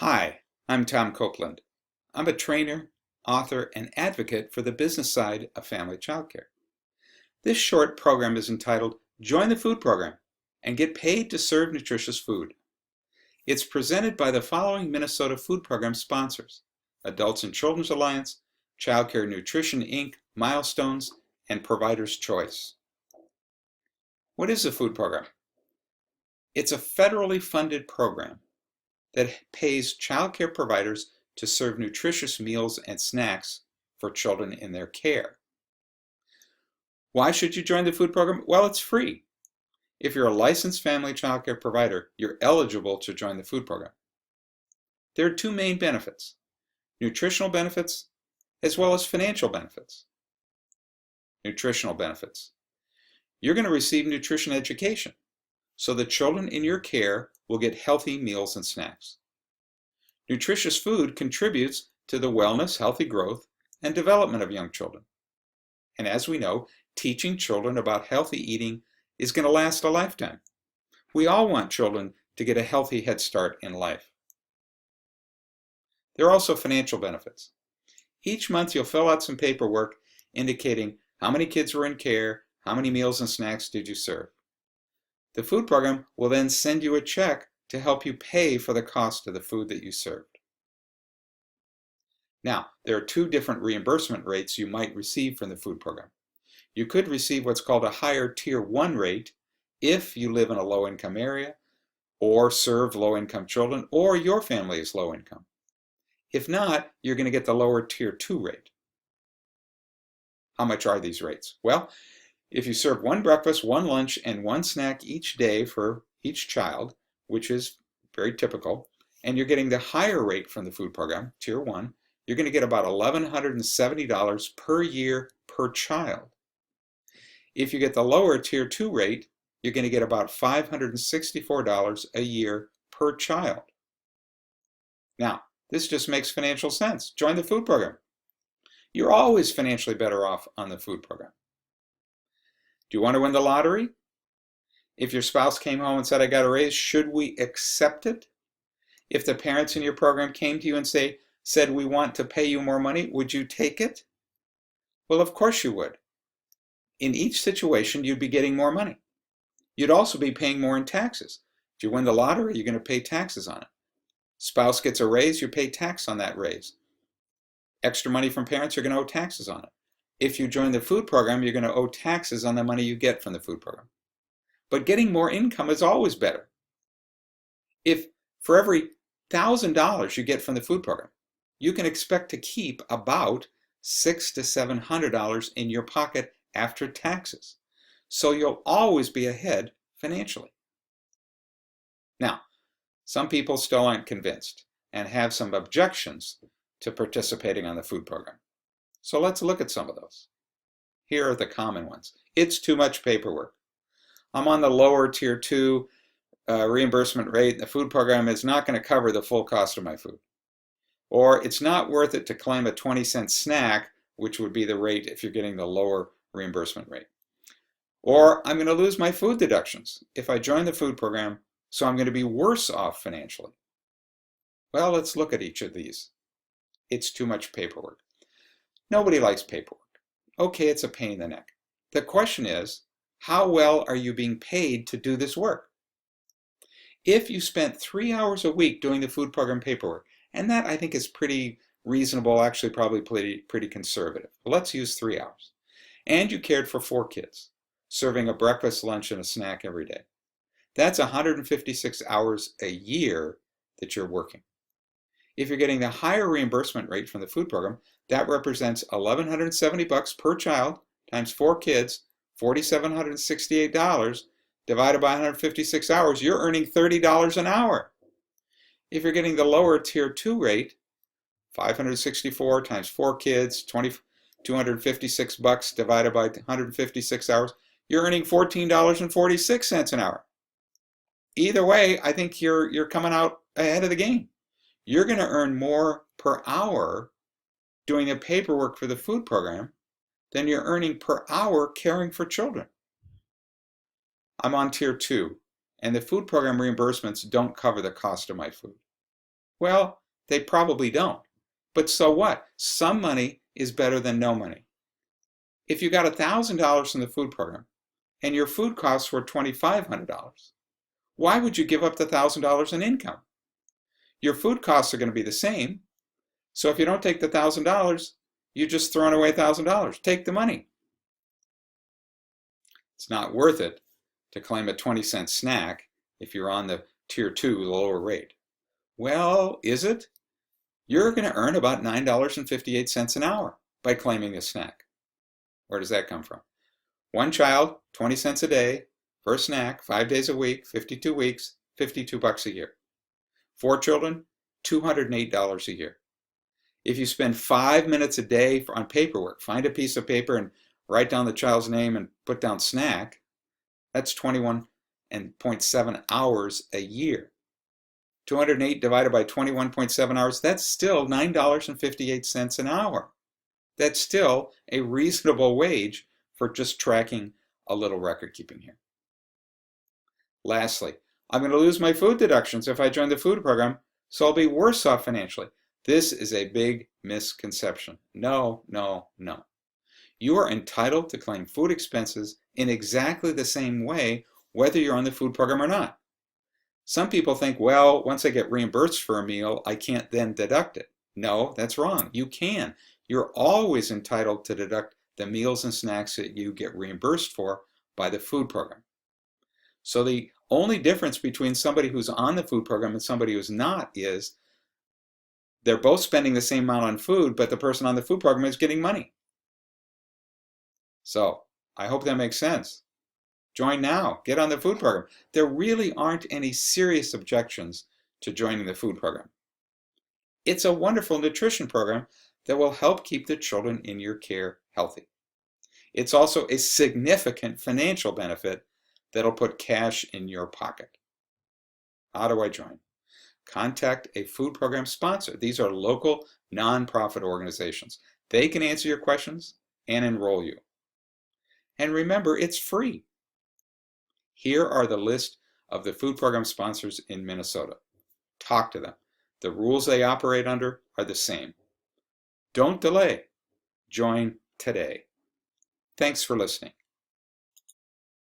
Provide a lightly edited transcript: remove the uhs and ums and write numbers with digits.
Hi, I'm Tom Copeland. I'm a trainer, author, and advocate for the business side of family childcare. This short program is entitled Join the Food Program and Get Paid to Serve Nutritious Food. It's presented by the following Minnesota Food Program sponsors: Adults and Children's Alliance, Childcare Nutrition Inc., Milestones, and Provider's Choice. What is the food program? It's a federally funded program that pays childcare providers to serve nutritious meals and snacks for children in their care. Why should you join the food program? Well, it's free. If you're a licensed family childcare provider, you're eligible to join the food program. There are two main benefits: nutritional benefits as well as financial benefits. Nutritional benefits. You're going to receive nutrition education, so the children in your care will get healthy meals and snacks. Nutritious food contributes to the wellness, healthy growth, and development of young children. And as we know, teaching children about healthy eating is going to last a lifetime. We all want children to get a healthy head start in life. There are also financial benefits. Each month you'll fill out some paperwork indicating how many kids were in care, how many meals and snacks did you serve. The food program will then send you a check to help you pay for the cost of the food that you served. Now, there are two different reimbursement rates you might receive from the food program. You could receive what's called a higher Tier 1 rate if you live in a low-income area or serve low-income children or your family is low income. If not, you're going to get the lower Tier 2 rate. How much are these rates? Well, if you serve one breakfast, one lunch, and one snack each day for each child, which is very typical, and you're getting the higher rate from the food program, Tier 1, you're going to get about $1,170 per year per child. If you get the lower Tier 2 rate, you're going to get about $564 a year per child. Now, this just makes financial sense. Join the food program. You're always financially better off on the food program. Do you want to win the lottery? If your spouse came home and said, "I got a raise," should we accept it? If the parents in your program came to you and said, "We want to pay you more money," would you take it? Well, of course you would. In each situation, you'd be getting more money. You'd also be paying more in taxes. If you win the lottery, you're going to pay taxes on it. Spouse gets a raise, you pay tax on that raise. Extra money from parents, you're going to owe taxes on it. If you join the food program, you're going to owe taxes on the money you get from the food program. But getting more income is always better. If for every $1,000 you get from the food program, you can expect to keep about $600 to $700 in your pocket after taxes. So you'll always be ahead financially. Now, some people still aren't convinced and have some objections to participating on the food program. So let's look at some of those. Here are the common ones. It's too much paperwork. I'm on the lower Tier 2 reimbursement rate. The food program is not going to cover the full cost of my food. Or it's not worth it to claim a 20-cent snack, which would be the rate if you're getting the lower reimbursement rate. Or I'm going to lose my food deductions if I join the food program, so I'm going to be worse off financially. Well, let's look at each of these. It's too much paperwork. Nobody likes paperwork. Okay, it's a pain in the neck. The question is, how well are you being paid to do this work? If you spent 3 hours a week doing the food program paperwork, and that I think is pretty reasonable, actually probably pretty conservative. Let's use 3 hours. And you cared for 4 kids, serving a breakfast, lunch, and a snack every day. That's 156 hours a year that you're working. If you're getting the higher reimbursement rate from the food program, that represents $1,170 per child times 4 kids, $4,768 divided by 156 hours. You're earning $30 an hour. If you're getting the lower Tier 2 rate, 564 times 4 kids, $256 divided by 156 hours, you're earning $14.46 an hour. Either way, I think you're coming out ahead of the game. You're going to earn more per hour doing the paperwork for the food program than you're earning per hour caring for children. I'm on Tier 2, and the food program reimbursements don't cover the cost of my food. Well, they probably don't. But so what? Some money is better than no money. If you got $1,000 from the food program and your food costs were $2,500, why would you give up the $1,000 in income? Your food costs are going to be the same. So if you don't take the $1,000, you're just throwing away $1,000. Take the money. It's not worth it to claim a 20-cent snack if you're on the tier 2, the lower rate. Well, is it? You're going to earn about $9.58 an hour by claiming a snack. Where does that come from? One child, 20 cents a day for a snack, 5 days a week, 52 weeks, $52 a year. 4 children, $208 a year. If you spend 5 minutes a day on paperwork, find a piece of paper and write down the child's name and put down snack, that's 21.7 hours a year. 208 divided by 21.7 hours, that's still $9.58 an hour. That's still a reasonable wage for just tracking a little record keeping here. Lastly, I'm going to lose my food deductions if I join the food program, so I'll be worse off financially. This is a big misconception. No, no, no. You are entitled to claim food expenses in exactly the same way whether you're on the food program or not. Some people think, well, once I get reimbursed for a meal, I can't then deduct it. No, that's wrong. You can. You're always entitled to deduct the meals and snacks that you get reimbursed for by the food program. So the only difference between somebody who's on the food program and somebody who's not is they're both spending the same amount on food, but the person on the food program is getting money. So I hope that makes sense. Join now. Get on the food program. There really aren't any serious objections to joining the food program. It's a wonderful nutrition program that will help keep the children in your care healthy. It's also a significant financial benefit that'll put cash in your pocket. How do I join? Contact a food program sponsor. These are local nonprofit organizations. They can answer your questions and enroll you. And remember, it's free. Here are the list of the food program sponsors in Minnesota. Talk to them. The rules they operate under are the same. Don't delay. Join today. Thanks for listening.